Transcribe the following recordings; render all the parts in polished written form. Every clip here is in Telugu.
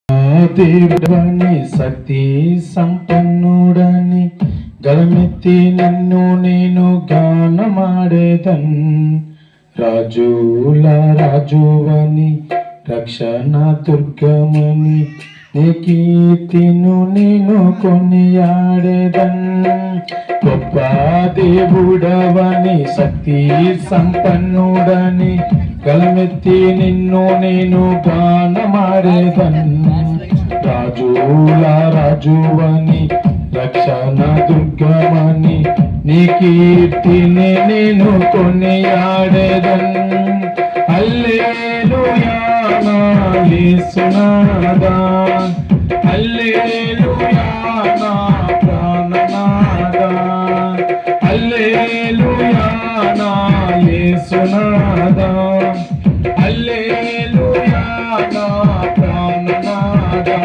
దేవుడని శక్తి సంపన్నుడని గలమెత్తి నిన్ను నేను గానమాడేదన్. రాజుల రాజువని రక్షణ దుర్గమని నీ కీర్తిను నేను కొనియాడేదన్. గొప్ప దేవుడవని శక్తి సంపన్నుడని గలమెత్తి నిన్ను నేను గానమాడేదన్. రాజుల రాజువని రక్షణ దుర్గమని నీ కీర్తిని నేను కొనియాడేదన్. హల్లెలూయా నా యేసునాథా, హల్లెలూయా నా ప్రాణనాథా, హల్లెలూయా నా యేసునాథా, హల్లెలూయా నా ప్రాణనాథా.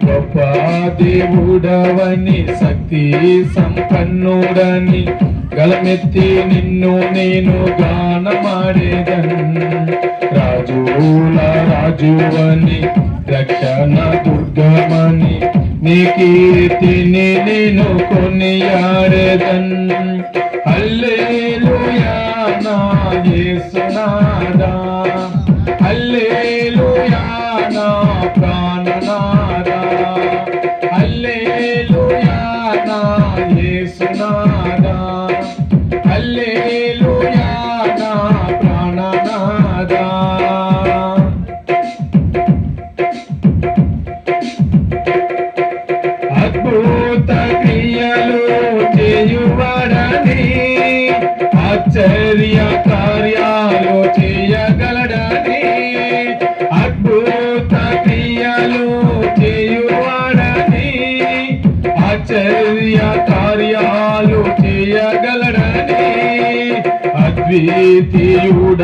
గొప్ప దేవుడవని శక్తి సంపన్నుడని గలమెత్తి నిన్ను నేను గానమాడేదన్. రాజుల రాజువని రక్షణ దుర్గమని నీ కీర్తిని నేను కొనియాడేదన్. హల్లెలూయా నా యేసునాథా, హల్లెలూయా నా ప్రాణనాథా, హల్లెలూయా నా యేసునాథా, హల్లెలూయా నా ప్రాణనాథా. అద్భుత క్రియలు చేయువాడని, ఆశ్చర్య కార్యాలు చేయగలడని, అద్భుత క్రియలు చేయువాడని, ఆశ్చర్య కార్యాలు చేయగలడని, అద్వితీయుడవని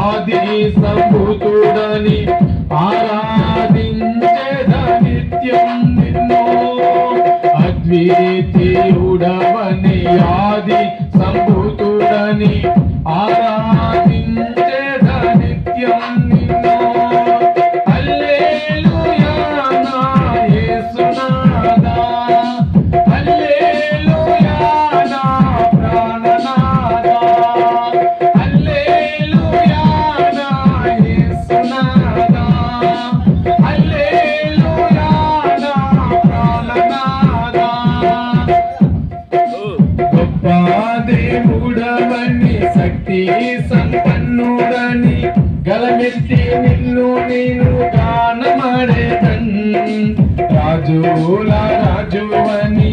ఆది సంభూతుడని ఆరాధించేద నిత్యం నిన్ను. అద్వితీయుడవని ఆది సంభూతుడని ఆరాధించేద నిత్యం నిన్ను. హల్లెలూయా నా యేసునాథా, హల్లెలూయా నా ప్రాణనాథా, హల్లెలూయా నా యేసునాథా, హల్లెలూయా నా ప్రాణనాథా. గొప్ప దేవుడవని శక్తి సంపన్నుడని గలమెత్తి నిన్ను నేను గానమాడేదన్. రాజుల రాజువని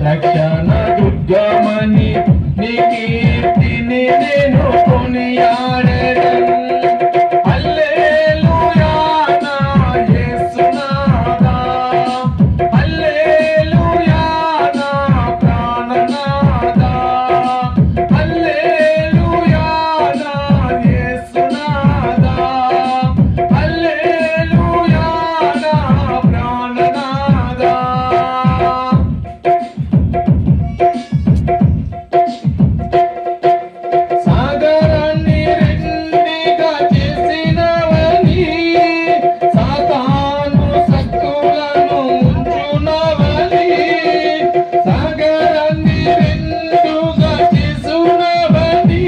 రక్షణ దుర్గమని నీ కీర్తిని నేను కొనియాడేదన్. హల్లెలూయా నా యేసునాథా, హల్లెలూయా నా ప్రాణనాథా, హల్లెలూయా నా యేసునాథా, హల్లెలూయా నా ప్రాణనాథా. సాగరాన్ని రెండిగా చేసినవని, సాతాను శక్తులను ముంచునవని, సాగరాన్ని రెండుగా చేసునవని,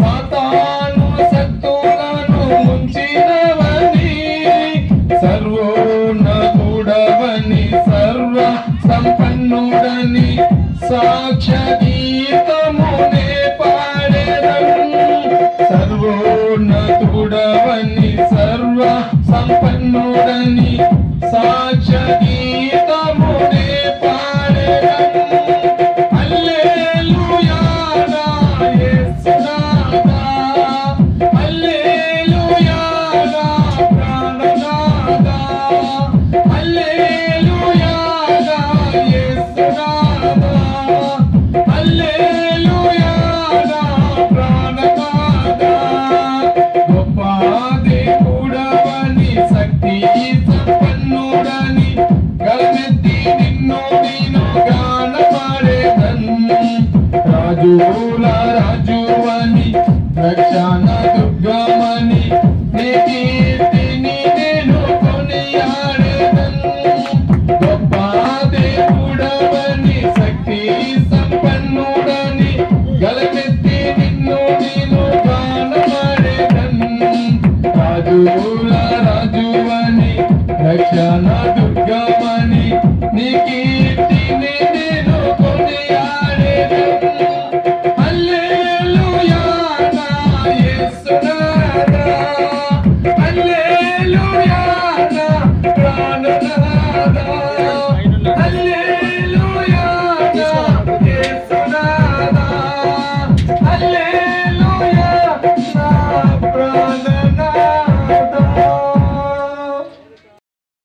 సాతాను శక్తులను ముంచినవని, సర్వోన్నతుడవని సర్వ సంపన్నుడని సాక్ష్య గీతమునే పాడేదన్. సర్వోన్నతుడవని సర్వ సంపన్నుడని